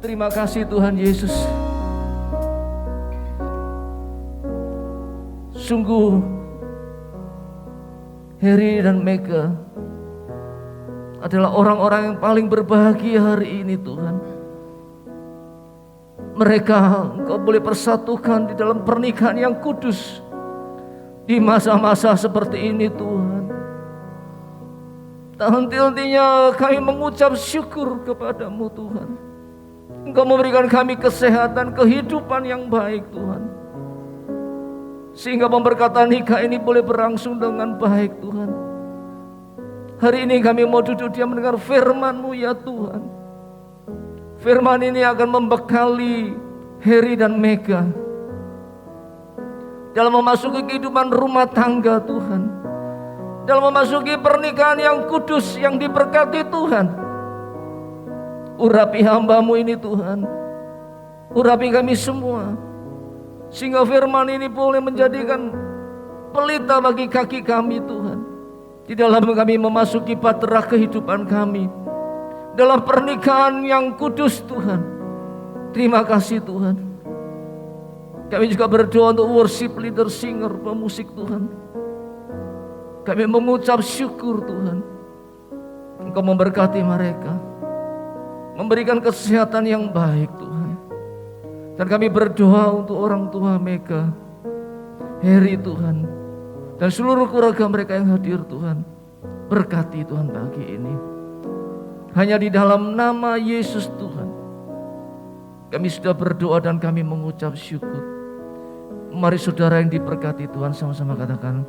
Terima kasih Tuhan Yesus. Sungguh Heri dan Mega adalah orang-orang yang paling berbahagia hari ini Tuhan. Mereka Engkau boleh persatukan di dalam pernikahan yang kudus di masa-masa seperti ini Tuhan. Tak henti-hentinya kami mengucap syukur kepadamu Tuhan. Engkau memberikan kami kesehatan, kehidupan yang baik Tuhan, sehingga pemberkatan nikah ini boleh berlangsung dengan baik Tuhan. Hari ini kami mau duduk diam mendengar firman-Mu ya Tuhan. Firman ini akan membekali Heri dan Mega dalam memasuki kehidupan rumah tangga Tuhan, dalam memasuki pernikahan yang kudus, yang diberkati Tuhan. Urapi hamba-Mu ini Tuhan, urapi kami semua, sehingga firman ini boleh menjadikan pelita bagi kaki kami Tuhan, di dalam kami memasuki bahtera kehidupan kami, dalam pernikahan yang kudus Tuhan. Terima kasih Tuhan. Kami juga berdoa untuk worship leader, singer, pemusik Tuhan. Kami mengucap syukur Tuhan, Engkau memberkati mereka, memberikan kesehatan yang baik Tuhan. Dan kami berdoa untuk orang tua Mega, Heri Tuhan, dan seluruh keluarga mereka yang hadir Tuhan. Berkati Tuhan pagi ini. Hanya di dalam nama Yesus Tuhan kami sudah berdoa dan kami mengucap syukur. Mari saudara yang diberkati Tuhan sama-sama katakan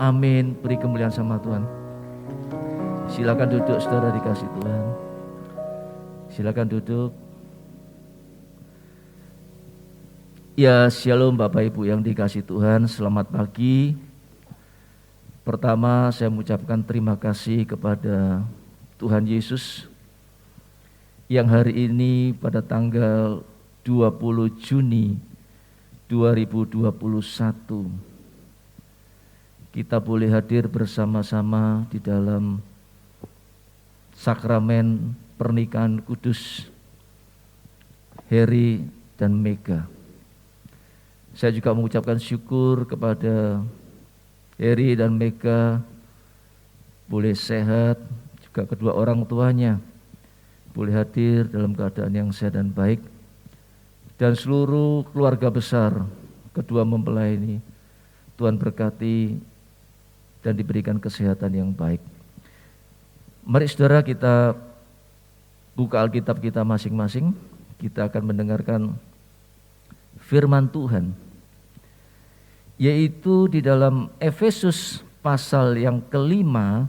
amin. Beri kemuliaan sama Tuhan. Silakan duduk saudara dikasih Tuhan. Silakan duduk. Ya, shalom Bapak Ibu yang dikasih Tuhan, selamat pagi. Pertama saya mengucapkan terima kasih kepada Tuhan Yesus yang hari ini pada tanggal 20 Juni 2021 kita boleh hadir bersama-sama di dalam sakramen pernikahan kudus Heri dan Mega. Saya juga mengucapkan syukur kepada Heri dan Mega boleh sehat, juga kedua orang tuanya boleh hadir dalam keadaan yang sehat dan baik, dan seluruh keluarga besar kedua mempelai ini Tuhan berkati dan diberikan kesehatan yang baik. Mari saudara kita buka Alkitab kita masing-masing. Kita akan mendengarkan firman Tuhan, yaitu di dalam Efesus pasal yang kelima,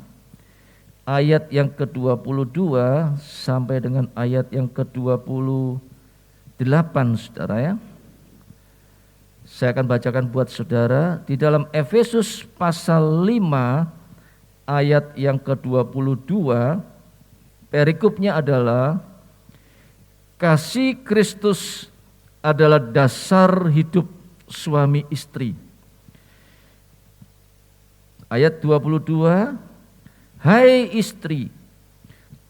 ayat yang ke-22 sampai dengan ayat yang ke-28 saudara ya. Saya akan bacakan buat saudara di dalam Efesus pasal 5 ayat yang ke-22. Perikopnya adalah kasih Kristus adalah dasar hidup suami istri. Ayat 22, hai istri,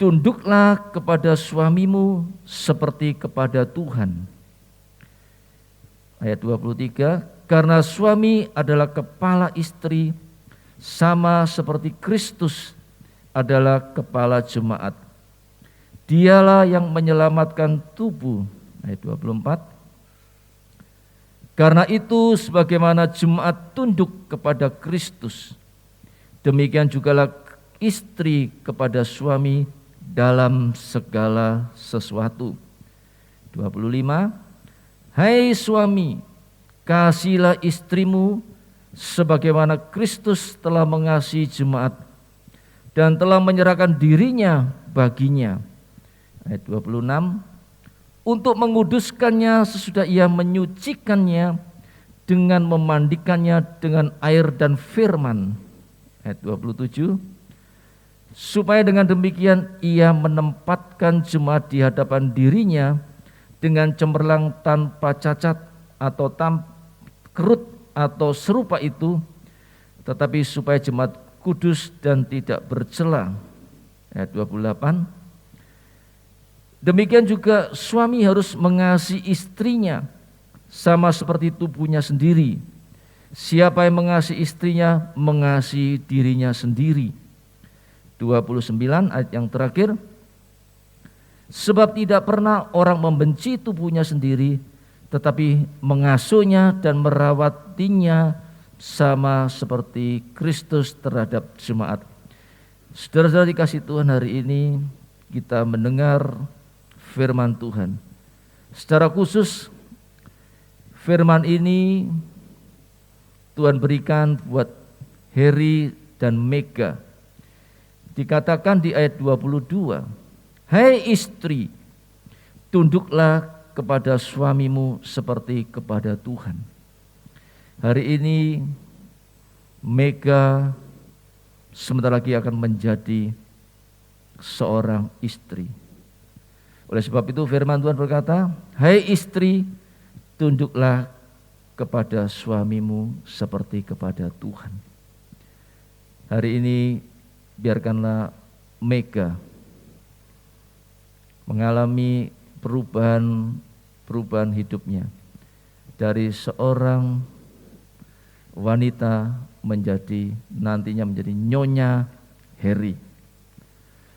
tunduklah kepada suamimu seperti kepada Tuhan. Ayat 23, karena suami adalah kepala istri, sama seperti Kristus adalah kepala jemaat. Dialah yang menyelamatkan tubuh. Ayat 24, karena itu sebagaimana jemaat tunduk kepada Kristus, demikian jugalah istri kepada suami dalam segala sesuatu. 25, hai suami, kasihilah istrimu sebagaimana Kristus telah mengasihi jemaat dan telah menyerahkan dirinya baginya. Ayat 26, untuk menguduskannya sesudah ia menyucikannya dengan memandikannya dengan air dan firman. Ayat 27, supaya dengan demikian ia menempatkan jemaat di hadapan dirinya dengan cemerlang tanpa cacat atau kerut atau serupa itu, tetapi supaya jemaat kudus dan tidak bercela. Ayat 28, Demikian juga suami harus mengasihi istrinya sama seperti tubuhnya sendiri. Siapa yang mengasihi istrinya, mengasihi dirinya sendiri. 29 ayat yang terakhir. Sebab tidak pernah orang membenci tubuhnya sendiri, tetapi mengasuhnya dan merawatinya sama seperti Kristus terhadap jemaat. Saudara-saudara dikasih Tuhan, hari ini kita mendengar firman Tuhan. Secara khusus firman ini Tuhan berikan buat Heri dan Mega. Dikatakan di ayat 22, hai istri, tunduklah kepada suamimu seperti kepada Tuhan. Hari ini Mega sebentar lagi akan menjadi seorang istri. Oleh sebab itu firman Tuhan berkata, hai istri, tunduklah kepada suamimu seperti kepada Tuhan. Hari ini biarkanlah Mega mengalami perubahan hidupnya dari seorang wanita nantinya menjadi Nyonya Heri.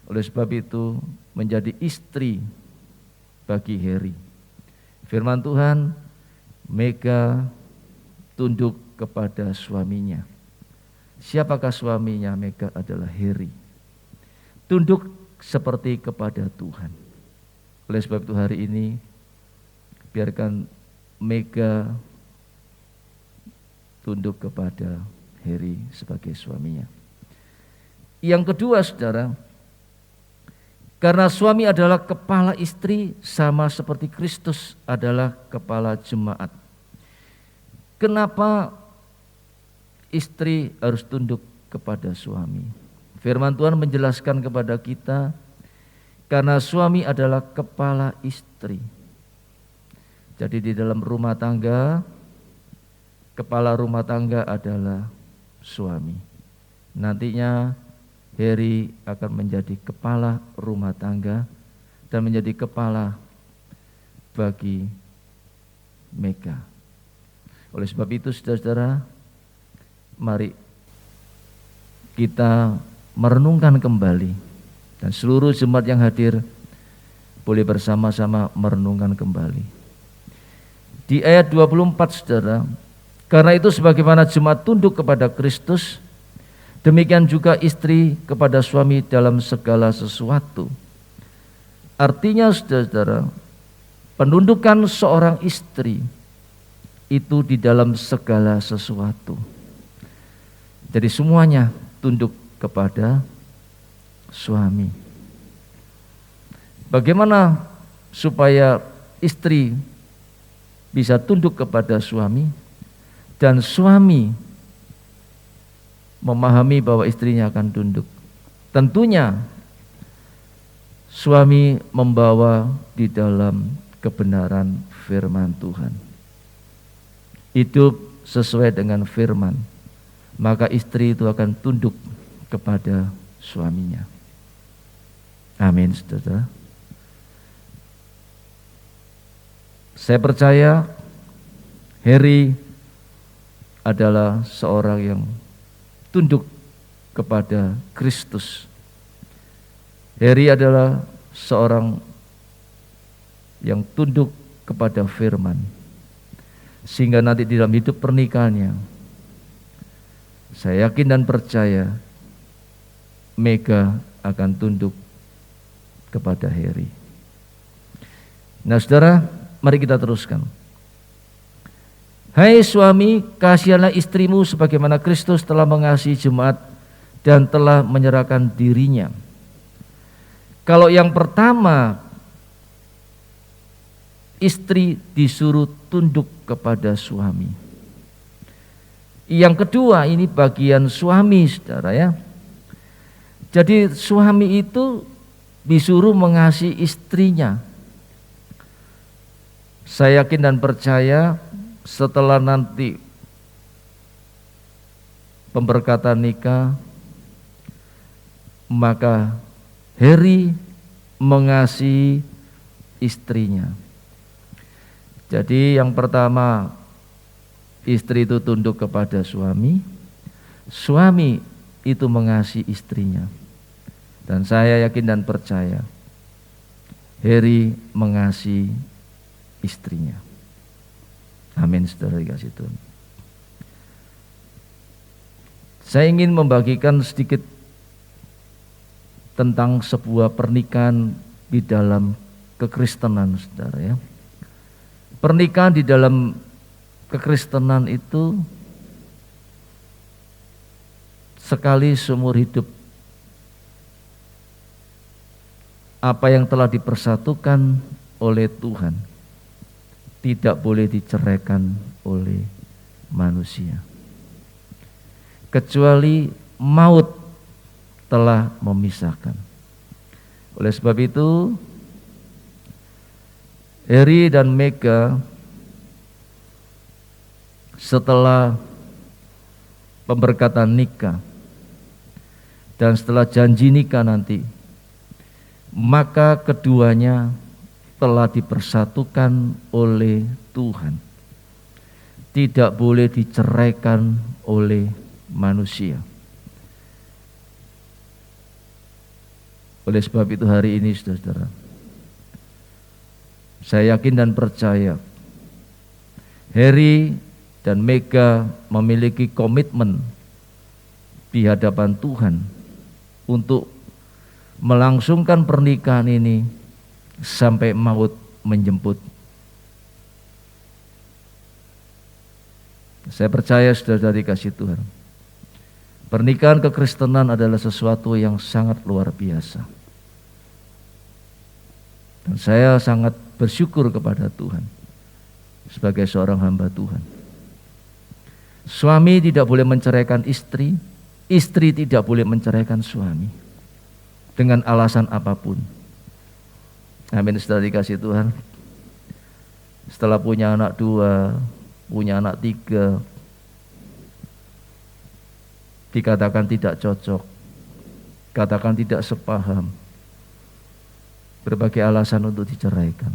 Oleh sebab itu menjadi istri bagi Heri. Firman Tuhan, Mega tunduk kepada suaminya. Siapakah suaminya? Mega adalah Heri. Tunduk seperti kepada Tuhan. Oleh sebab itu hari ini biarkan Mega tunduk kepada Heri sebagai suaminya. Yang kedua, saudara, karena suami adalah kepala istri sama seperti Kristus adalah kepala jemaat. Kenapa istri harus tunduk kepada suami? Firman Tuhan menjelaskan kepada kita, karena suami adalah kepala istri. Jadi di dalam rumah tangga, kepala rumah tangga adalah suami. Nantinya Heri akan menjadi kepala rumah tangga dan menjadi kepala bagi Mega. Oleh sebab itu saudara-saudara, mari kita merenungkan kembali, dan seluruh jemaat yang hadir boleh bersama-sama merenungkan kembali. Di ayat 24 saudara, karena itu sebagaimana jemaat tunduk kepada Kristus, demikian juga istri kepada suami dalam segala sesuatu. Artinya saudara-saudara, penundukan seorang istri itu di dalam segala sesuatu. Jadi semuanya tunduk kepada suami. Bagaimana supaya istri bisa tunduk kepada suami dan suami memahami bahwa istrinya akan tunduk? Tentunya suami membawa di dalam kebenaran firman Tuhan. Hidup sesuai dengan firman, maka istri itu akan tunduk kepada suaminya. Amin, saudara. Saya percaya Heri adalah seorang yang tunduk kepada Kristus. Heri adalah seorang yang tunduk kepada firman, sehingga nanti di dalam hidup pernikahannya, saya yakin dan percaya Mega akan tunduk kepada Heri. Nah saudara, mari kita teruskan. Hai suami, kasihilah istrimu sebagaimana Kristus telah mengasihi jemaat dan telah menyerahkan dirinya. Kalau yang pertama, istri disuruh tunduk kepada suami. Yang kedua, ini bagian suami, saudara ya. Jadi suami itu disuruh mengasihi istrinya. Saya yakin dan percaya setelah nanti pemberkatan nikah, maka Heri mengasihi istrinya. Jadi yang pertama, istri itu tunduk kepada suami, suami itu mengasihi istrinya. Dan saya yakin dan percaya Heri mengasihi istrinya. Amin, saudara dikasih Tuhan. Saya ingin membagikan sedikit tentang sebuah pernikahan di dalam kekristenan, saudara ya. Pernikahan di dalam kekristenan itu sekali seumur hidup. Apa yang telah dipersatukan oleh Tuhan tidak boleh diceraikan oleh manusia, kecuali maut telah memisahkan. Oleh sebab itu, Heri dan Mega setelah pemberkatan nikah dan setelah janji nikah nanti, maka keduanya telah dipersatukan oleh Tuhan. Tidak boleh diceraikan oleh manusia. Oleh sebab itu hari ini saudara-saudara, saya yakin dan percaya Heri dan Mega memiliki komitmen di hadapan Tuhan untuk melangsungkan pernikahan ini sampai maut menjemput. Saya percaya saudara dikasih Tuhan, pernikahan kekristenan adalah sesuatu yang sangat luar biasa. Dan saya sangat bersyukur kepada Tuhan sebagai seorang hamba Tuhan. Suami tidak boleh menceraikan istri, istri tidak boleh menceraikan suami dengan alasan apapun. Amin, saudara dikasih Tuhan. Setelah punya anak 2, punya anak 3, dikatakan tidak cocok, katakan tidak sepaham, berbagai alasan untuk diceraikan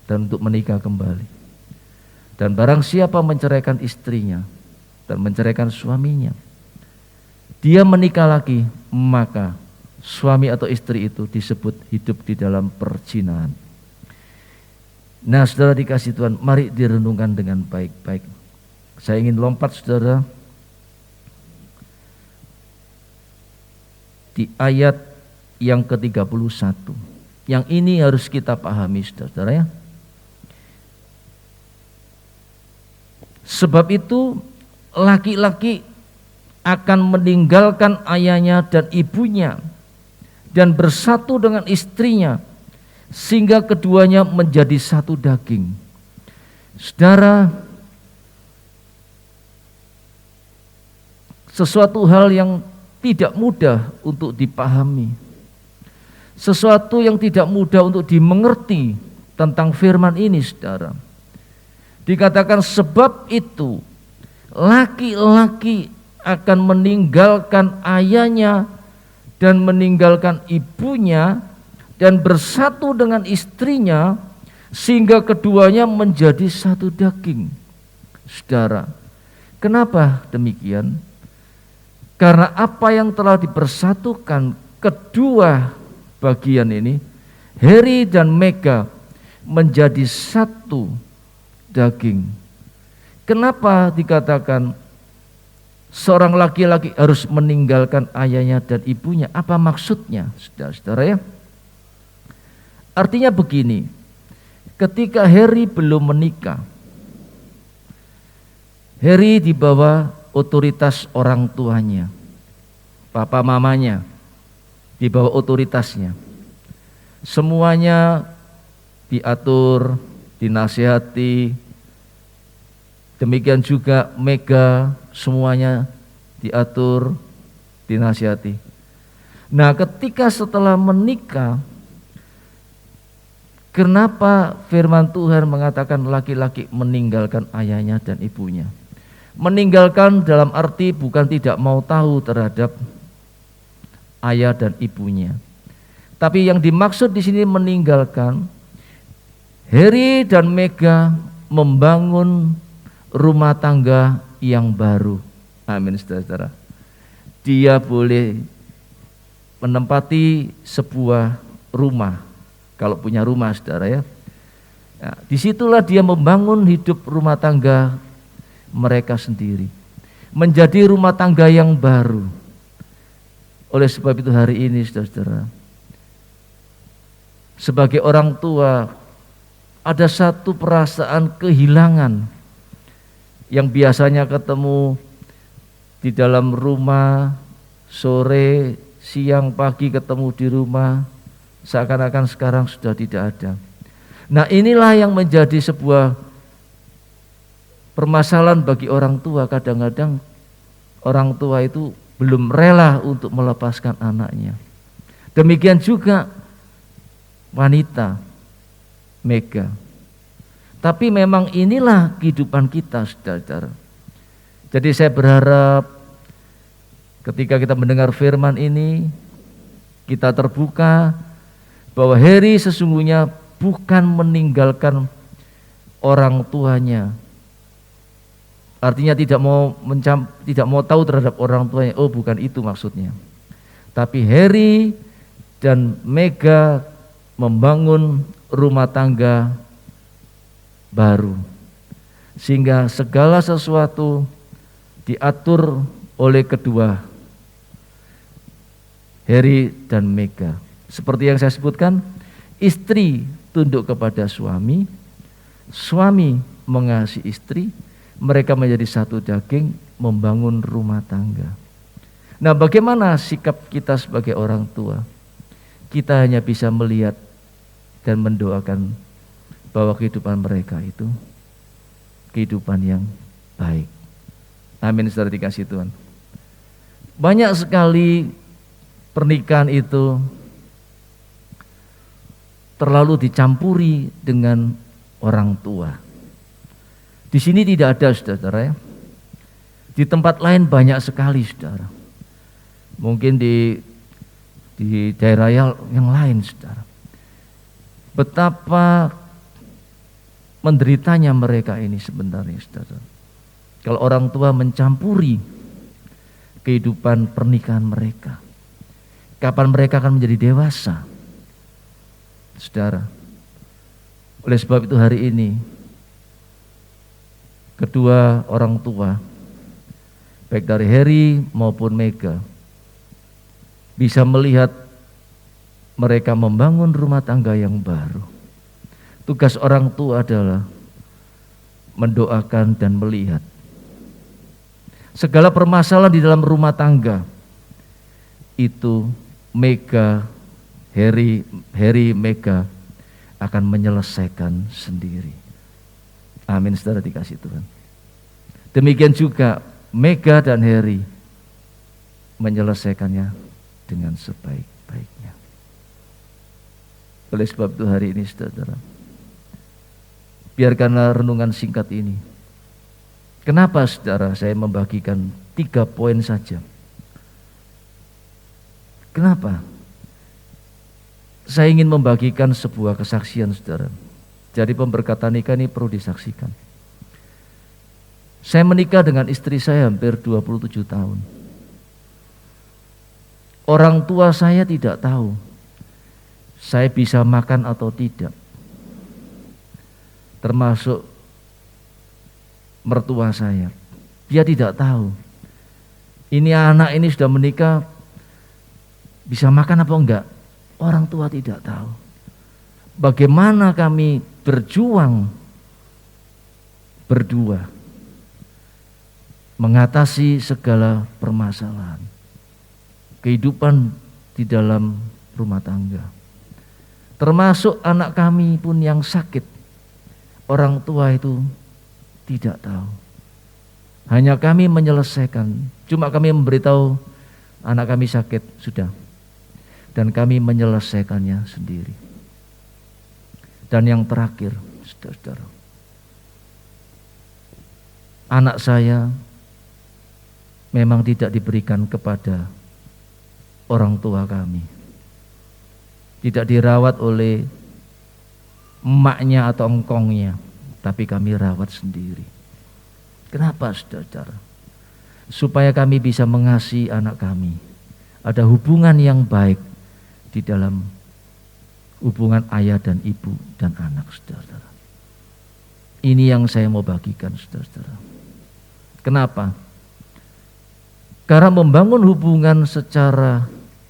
dan untuk menikah kembali. Dan barang siapa menceraikan istrinya dan menceraikan suaminya, dia menikah lagi, maka suami atau istri itu disebut hidup di dalam perzinahan. Nah, saudara dikasih Tuhan, mari direnungkan dengan baik-baik. Saya ingin lompat saudara di ayat yang ke-31. Yang ini harus kita pahami saudara ya. Sebab itu laki-laki akan meninggalkan ayahnya dan ibunya dan bersatu dengan istrinya, sehingga keduanya menjadi satu daging. Saudara, sesuatu hal yang tidak mudah untuk dipahami, sesuatu yang tidak mudah untuk dimengerti tentang firman ini, saudara. Dikatakan sebab itu laki-laki akan meninggalkan ayahnya dan meninggalkan ibunya dan bersatu dengan istrinya, sehingga keduanya menjadi satu daging. Saudara, kenapa demikian? Karena apa yang telah dipersatukan kedua bagian ini, Heri dan Mega, menjadi satu daging. Kenapa dikatakan seorang laki-laki harus meninggalkan ayahnya dan ibunya? Apa maksudnya, saudara-saudara ya? Artinya begini, ketika Heri belum menikah, Heri di bawah otoritas orang tuanya, papa mamanya, di bawah otoritasnya. Semuanya diatur, dinasihati. Demikian juga Mega, semuanya diatur, dinasihati. Nah, ketika setelah menikah, kenapa firman Tuhan mengatakan laki-laki meninggalkan ayahnya dan ibunya? Meninggalkan dalam arti bukan tidak mau tahu terhadap ayah dan ibunya, Tapi yang dimaksud di sini meninggalkan, Heri dan Mega membangun rumah tangga yang baru. Amin, saudara-saudara. Dia boleh menempati sebuah rumah, kalau punya rumah, saudara ya. Nah, disitulah dia membangun hidup rumah tangga mereka sendiri, menjadi rumah tangga yang baru. Oleh sebab itu hari ini, saudara-saudara, sebagai orang tua, ada satu perasaan kehilangan yang biasanya ketemu di dalam rumah, sore, siang, pagi ketemu di rumah, seakan-akan sekarang sudah tidak ada. Nah, inilah yang menjadi sebuah permasalahan bagi orang tua. Kadang-kadang orang tua itu belum rela untuk melepaskan anaknya. Demikian juga wanita Mega. Tapi memang inilah kehidupan kita, saudara. Jadi saya berharap ketika kita mendengar firman ini, kita terbuka bahwa Heri sesungguhnya bukan meninggalkan orang tuanya. Artinya tidak mau tahu terhadap orang tuanya. Oh, bukan itu maksudnya. Tapi Heri dan Mega membangun rumah tangga baru, sehingga segala sesuatu diatur oleh kedua, Heri dan Mega. Seperti yang saya sebutkan, istri tunduk kepada suami, suami mengasihi istri, mereka menjadi satu daging membangun rumah tangga. Nah, bagaimana sikap kita sebagai orang tua? Kita hanya bisa melihat dan mendoakan bahwa kehidupan mereka itu kehidupan yang baik. Amin, saudara dikasih Tuhan. Banyak sekali pernikahan itu terlalu dicampuri dengan orang tua. Di sini tidak ada, saudara ya. Di tempat lain banyak sekali, saudara. Mungkin di daerah yang lain, saudara. Betapa menderitanya mereka ini sebenarnya, saudara. Kalau orang tua mencampuri kehidupan pernikahan mereka, kapan mereka akan menjadi dewasa, saudara. Oleh sebab itu hari ini kedua orang tua, baik dari Heri maupun Mega, bisa melihat mereka membangun rumah tangga yang baru. Tugas orang tua adalah mendoakan dan melihat segala permasalahan di dalam rumah tangga itu. Mega, Heri, Mega akan menyelesaikan sendiri. Amin, saudara dikasih Tuhan. Demikian juga Mega dan Heri menyelesaikannya dengan sebaik-baiknya. Oleh sebab itu hari ini, saudara, biarkanlah renungan singkat ini. Kenapa, saudara, saya membagikan 3 poin saja? Kenapa? Saya ingin membagikan sebuah kesaksian, saudara. Jadi pemberkatan nikah ini perlu disaksikan. Saya menikah dengan istri saya hampir 27 tahun. Orang tua saya tidak tahu saya bisa makan atau tidak. Termasuk mertua saya. Dia tidak tahu. Ini anak ini sudah menikah, bisa makan apa enggak? Orang tua tidak tahu. Bagaimana kami berjuang berdua mengatasi segala permasalahan kehidupan di dalam rumah tangga. Termasuk anak kami pun yang sakit, orang tua itu tidak tahu. Hanya kami menyelesaikan, cuma kami memberitahu anak kami sakit, sudah. Dan kami menyelesaikannya sendiri. Dan yang terakhir, saudara-saudara, anak saya memang tidak diberikan kepada orang tua kami. tidak dirawat oleh emaknya atau engkongnya, tapi kami rawat sendiri. Kenapa, saudara? Supaya kami bisa mengasihi anak kami. Ada hubungan yang baik di dalam hubungan ayah dan ibu dan anak, saudara. Ini yang saya mau bagikan, saudara. Kenapa? Karena membangun hubungan secara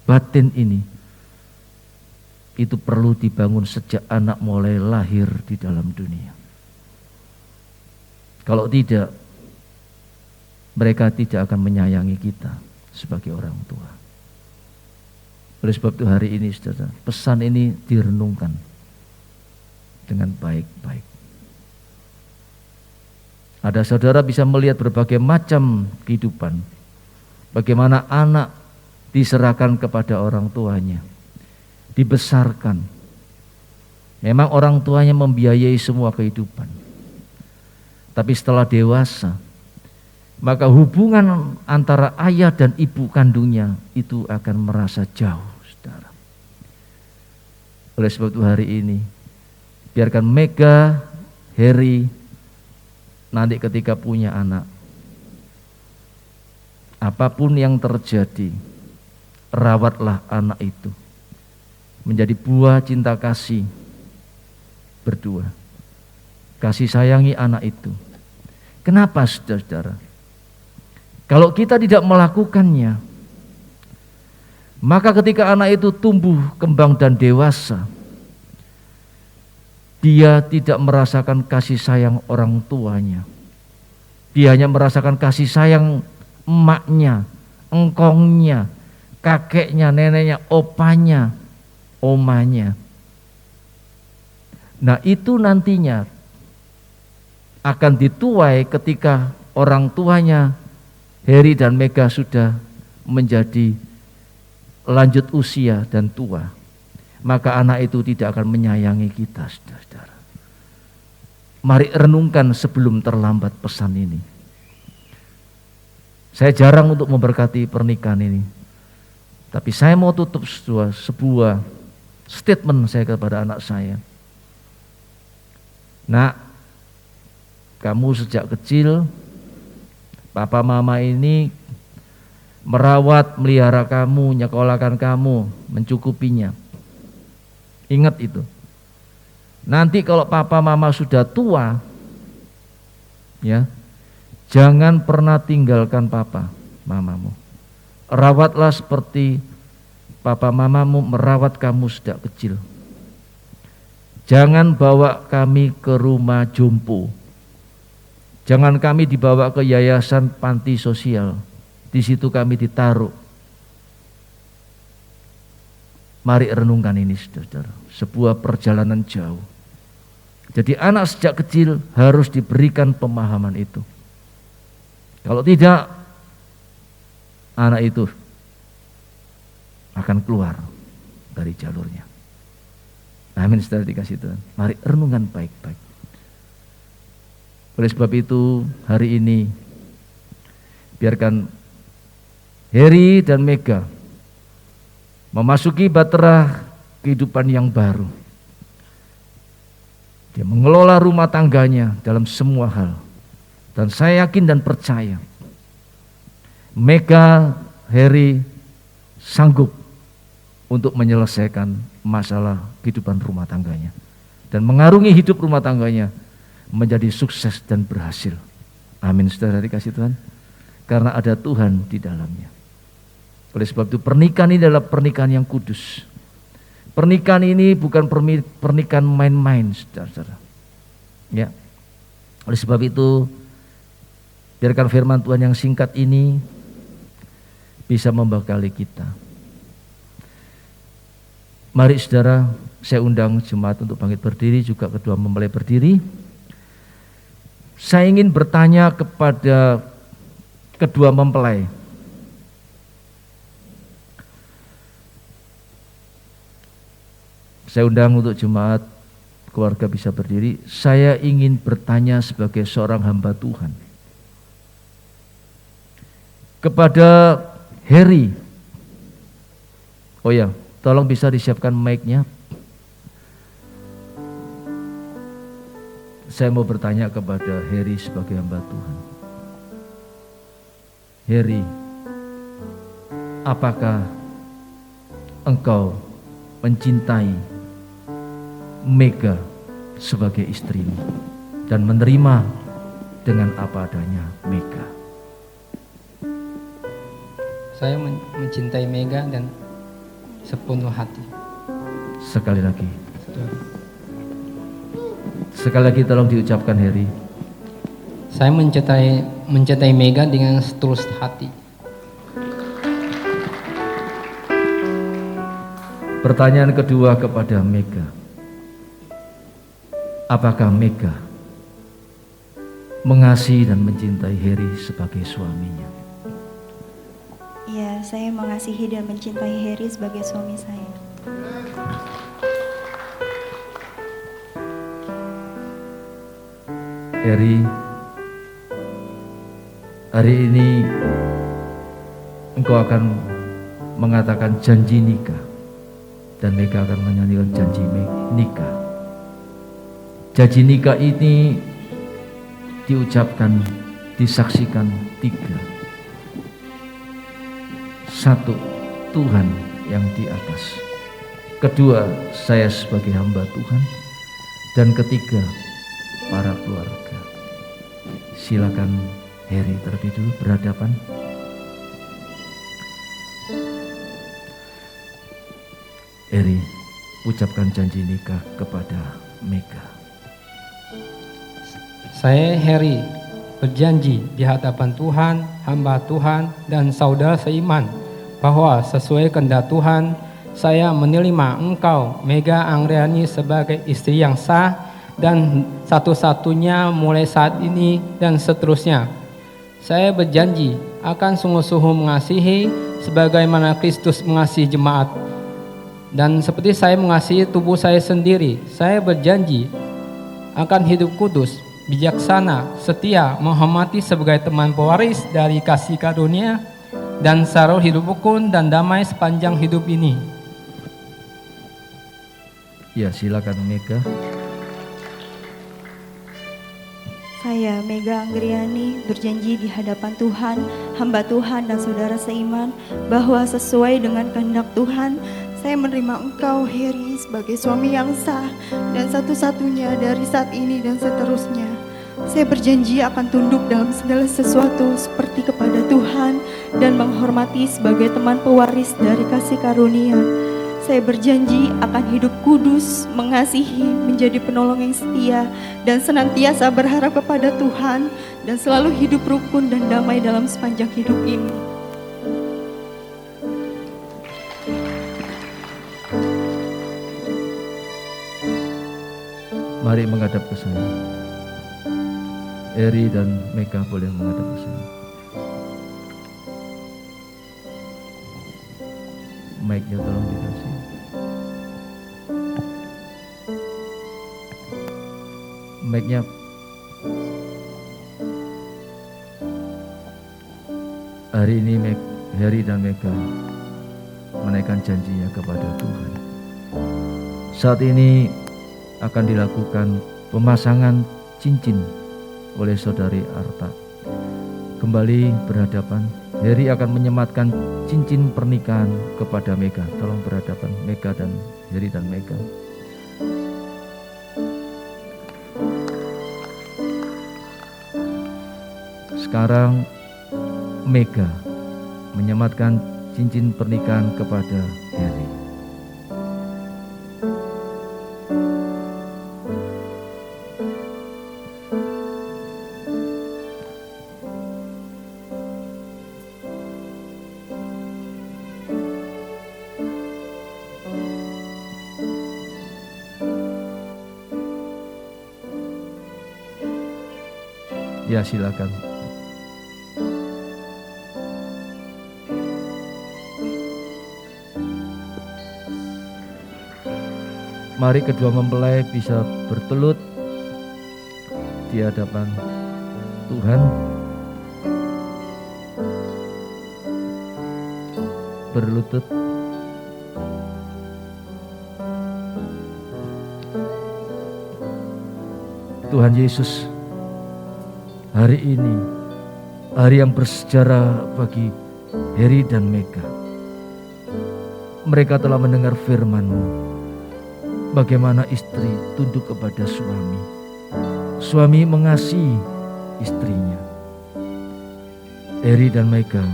batin ini, itu perlu dibangun sejak anak mulai lahir di dalam dunia. Kalau tidak, mereka tidak akan menyayangi kita sebagai orang tua. Oleh sebab itu hari ini, saudara, pesan ini direnungkan dengan baik-baik. Ada saudara bisa melihat berbagai macam kehidupan. Bagaimana anak diserahkan kepada orang tuanya, dibesarkan. Memang orang tuanya membiayai semua kehidupan. Tapi setelah dewasa, maka hubungan antara ayah dan ibu kandungnya itu akan merasa jauh, saudara. Oleh sebab itu hari ini, biarkan Mega, Heri, nanti ketika punya anak, apapun yang terjadi, rawatlah anak itu menjadi buah cinta kasih berdua. Kasih sayangi anak itu. Kenapa, saudara? Kalau kita tidak melakukannya, maka ketika anak itu tumbuh, kembang dan dewasa, dia tidak merasakan kasih sayang orang tuanya. Dia hanya merasakan kasih sayang emaknya, engkongnya, kakeknya, neneknya, opanya, omanya. Nah, itu nantinya akan dituai ketika orang tuanya Heri dan Mega sudah menjadi lanjut usia dan tua. Maka anak itu tidak akan menyayangi kita, saudara. Mari renungkan sebelum terlambat pesan ini. Saya jarang untuk memberkati pernikahan ini, tapi saya mau tutup sebuah statement saya kepada anak saya. Nak, kamu sejak kecil, papa mama ini merawat, melihara kamu, nyekolahkan kamu, mencukupinya. Ingat itu. Nanti kalau papa mama sudah tua, ya, jangan pernah tinggalkan papa mamamu. Rawatlah seperti papa mamamu merawat kamu sejak kecil. Jangan bawa kami ke rumah jompo. Jangan kami dibawa ke yayasan panti sosial. Di situ kami ditaruh. Mari renungkan ini, saudara. Sebuah perjalanan jauh. Jadi anak sejak kecil harus diberikan pemahaman itu. Kalau tidak, anak itu akan keluar dari jalurnya. Amin, saudara dikasih Tuhan. Mari renungan baik-baik. Oleh sebab itu hari ini biarkan Heri dan Mega memasuki bahtera kehidupan yang baru. Dia mengelola rumah tangganya dalam semua hal. Dan saya yakin dan percaya Mega, Heri sanggup untuk menyelesaikan masalah kehidupan rumah tangganya. Dan mengarungi hidup rumah tangganya menjadi sukses dan berhasil. Amin, saudara dikasih Tuhan. Karena ada Tuhan di dalamnya. Oleh sebab itu pernikahan ini adalah pernikahan yang kudus. Pernikahan ini bukan pernikahan main-main, saudara. Ya. Oleh sebab itu biarkan firman Tuhan yang singkat ini bisa membekali kita. Mari saudara, saya undang jemaat untuk bangkit berdiri, juga kedua mempelai berdiri. Saya ingin bertanya kepada kedua mempelai. Saya undang untuk jemaat keluarga bisa berdiri. Saya ingin bertanya sebagai seorang hamba Tuhan kepada Heri. Oh ya, Tolong bisa disiapkan mic-nya. Saya mau bertanya kepada Heri sebagai hamba Tuhan. Heri, apakah engkau mencintai Mega sebagai istrimu dan menerima dengan apa adanya Mega? Saya mencintai Mega dan sepenuh hati. Sekali lagi. Sekali lagi tolong diucapkan Heri. Saya mencintai Mega dengan setulus hati. Pertanyaan kedua kepada Mega. Apakah Mega mengasihi dan mencintai Heri sebagai suaminya? Iya, saya mengasihi dan mencintai Heri sebagai suami saya. Heri, hari ini engkau akan mengatakan janji nikah dan Mega akan menyanyikan janji nikah. Janji nikah ini diucapkan, disaksikan tiga. Satu, Tuhan yang di atas. Kedua, saya sebagai hamba Tuhan. Dan ketiga, para keluarga. Silakan Heri terlebih dulu berhadapan. Heri, ucapkan janji nikah kepada Mega. Saya Heri berjanji di hadapan Tuhan, hamba Tuhan, dan saudara seiman bahwa sesuai kehendak Tuhan, saya menerima engkau, Mega Anggriani, sebagai istri yang sah dan satu-satunya mulai saat ini dan seterusnya. Saya berjanji akan sungguh-sungguh mengasihi sebagaimana Kristus mengasihi jemaat. Dan seperti saya mengasihi tubuh saya sendiri, saya berjanji akan hidup kudus, bijaksana, setia, menghormati sebagai teman pewaris dari kasih karunia, dan selalu hidup rukun dan damai sepanjang hidup ini. Ya, silakan Mega. Saya Mega Anggriani berjanji di hadapan Tuhan, hamba Tuhan dan saudara seiman bahwa sesuai dengan kehendak Tuhan, saya menerima engkau Heri sebagai suami yang sah dan satu-satunya dari saat ini dan seterusnya. Saya berjanji akan tunduk dalam segala sesuatu seperti kepada Tuhan dan menghormati sebagai teman pewaris dari kasih karunia. Saya berjanji akan hidup kudus, mengasihi, menjadi penolong yang setia, dan senantiasa berharap kepada Tuhan, dan selalu hidup rukun dan damai dalam sepanjang hidup ini. Mari menghadap ke saya. Heri dan Mega boleh menghadap ke saya. Mic-nya tolong dikasih. Mic-nya. Hari ini Heri dan Mega menaikkan janjinya kepada Tuhan. Saat ini akan dilakukan pemasangan cincin oleh saudari Arta. Kembali berhadapan. Heri akan menyematkan cincin pernikahan kepada Mega. Tolong berhadapan Mega dan Heri dan Mega. Sekarang Mega menyematkan cincin pernikahan kepada Heri. Ya, silakan. Mari kedua mempelai bisa bertelut di hadapan Tuhan. Berlutut. Tuhan Yesus, hari ini hari yang bersejarah bagi Heri dan Mega. Mereka telah mendengar firman-Mu, bagaimana istri tunduk kepada suami, suami mengasihi istrinya. Heri dan Mega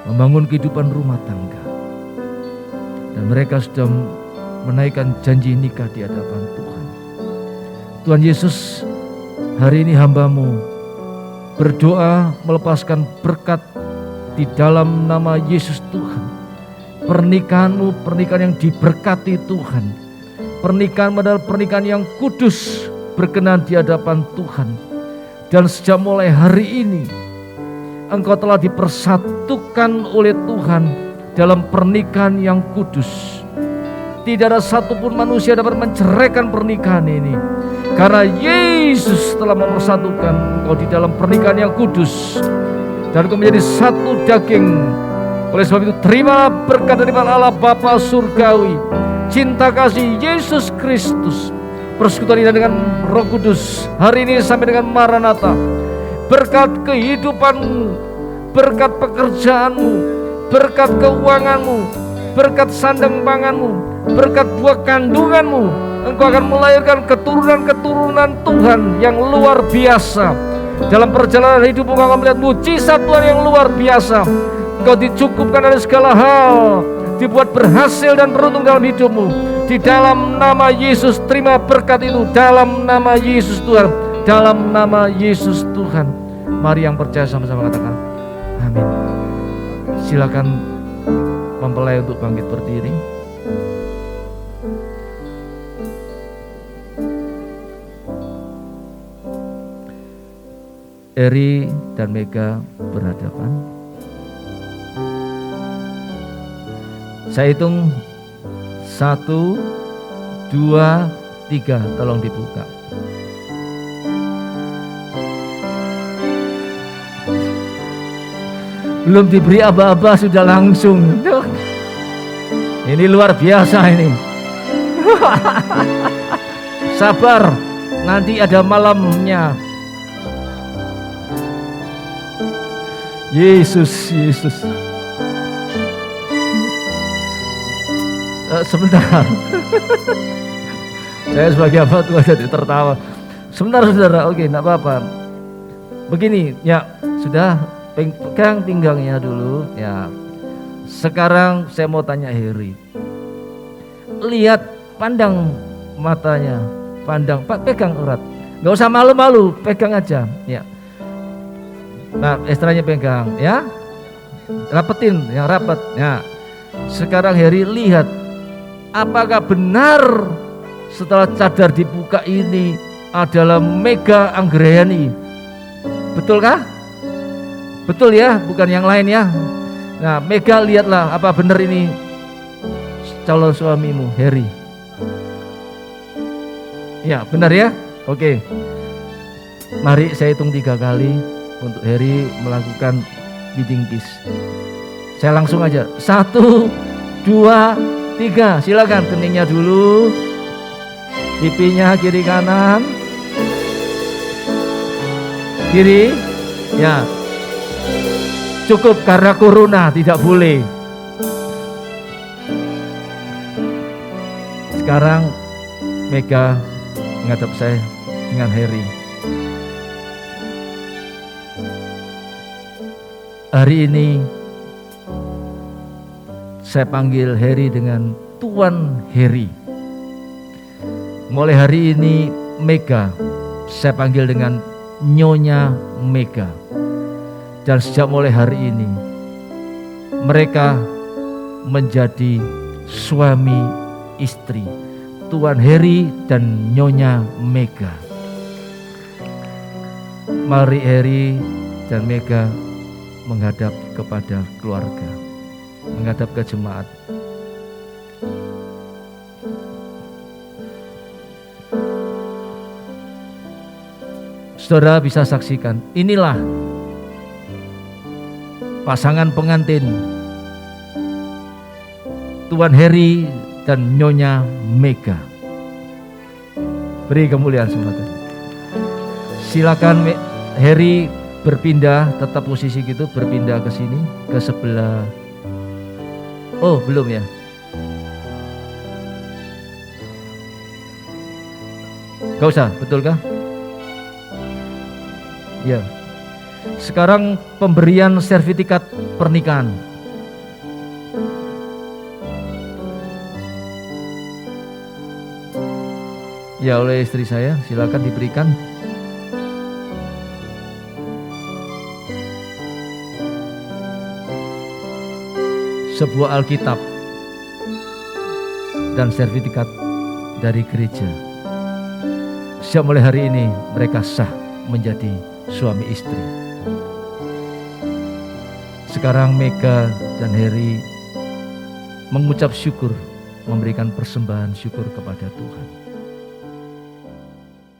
membangun kehidupan rumah tangga, dan mereka sudah menaikkan janji nikah di hadapan Tuhan. Tuhan Yesus, hari ini hamba-Mu berdoa melepaskan berkat di dalam nama Yesus Tuhan. Pernikahan-Mu pernikahan yang diberkati Tuhan. Pernikahan adalah pernikahan yang kudus, berkenan di hadapan Tuhan. Dan sejak mulai hari ini Engkau telah dipersatukan oleh Tuhan dalam pernikahan yang kudus. Tidak ada satupun manusia dapat menceraikan pernikahan ini, karena Yesus telah mempersatukan engkau di dalam pernikahan yang kudus, dan engkau menjadi satu daging. Oleh sebab itu, terima berkat dari Allah Bapa surgawi, cinta kasih Yesus Kristus, persekutuan dengan Roh Kudus hari ini sampai dengan Maranatha. Berkat kehidupanmu, berkat pekerjaanmu, berkat keuanganmu, berkat sandang panganmu, berkat buah kandunganmu, engkau akan melahirkan keturunan-keturunan Tuhan yang luar biasa. Dalam perjalanan hidupmu engkau akan melihat mujizat Tuhan yang luar biasa. Engkau dicukupkan dari segala hal, dibuat berhasil dan beruntung dalam hidupmu. Di dalam nama Yesus, terima berkat itu. Dalam nama Yesus Tuhan, dalam nama Yesus Tuhan. Mari yang percaya sama-sama katakan amin. Silakan mempelai untuk bangkit berdiri. Heri dan Mega berhadapan. Saya hitung 1, 2, 3. Tolong dibuka. Belum diberi aba-aba sudah langsung. Ini luar biasa ini. Sabar, nanti ada malamnya. Yesus. Sebentar. Saya sebagai hamba Tuhan jadi tertawa. Sebentar saudara, oke, enggak apa-apa. Begini, ya sudah, pegang pinggangnya dulu. Ya. Sekarang saya mau tanya Heri. Lihat, pandang matanya, pandang, pegang erat. Enggak usah malu-malu, pegang aja. Ya. Nah, istrinya pegang, ya. Rapetin, yang rapat. Ya. Sekarang Heri lihat, apakah benar setelah cadar dibuka ini adalah Mega Anggreni? Betulkah? Betul ya, bukan yang lain ya. Nah, Mega, lihatlah apa benar ini calon suamimu, Heri. Ya, benar ya? Oke. Mari saya hitung 3 kali untuk Heri melakukan bidding kiss. Saya langsung aja. 1, 2, 3. Silakan, keningnya dulu. Pipinya kiri kanan. Kiri. Ya. Cukup, karena corona tidak boleh. Sekarang Mega menghadap saya dengan Heri. Hari ini saya panggil Heri dengan Tuan Heri. Mulai hari ini Mega saya panggil dengan Nyonya Mega. Dan sejak mulai hari ini mereka menjadi suami istri, Tuan Heri dan Nyonya Mega. Mari Heri dan Mega menghadap kepada keluarga, menghadap ke jemaat. Saudara bisa saksikan, inilah pasangan pengantin Tuan Heri dan Nyonya Mega. Beri kemuliaan semua. Silakan Heri berpindah, tetap posisi gitu, berpindah ke sini, ke sebelah. Oh, belum ya? Gak usah, betulkah? Ya. Sekarang pemberian sertifikat pernikahan. Ya, oleh istri saya, silakan diberikan. Sebuah Alkitab dan sertifikat dari gereja. Sejak mulai hari ini mereka sah menjadi suami istri. Sekarang Mega dan Heri mengucap syukur, memberikan persembahan syukur kepada Tuhan.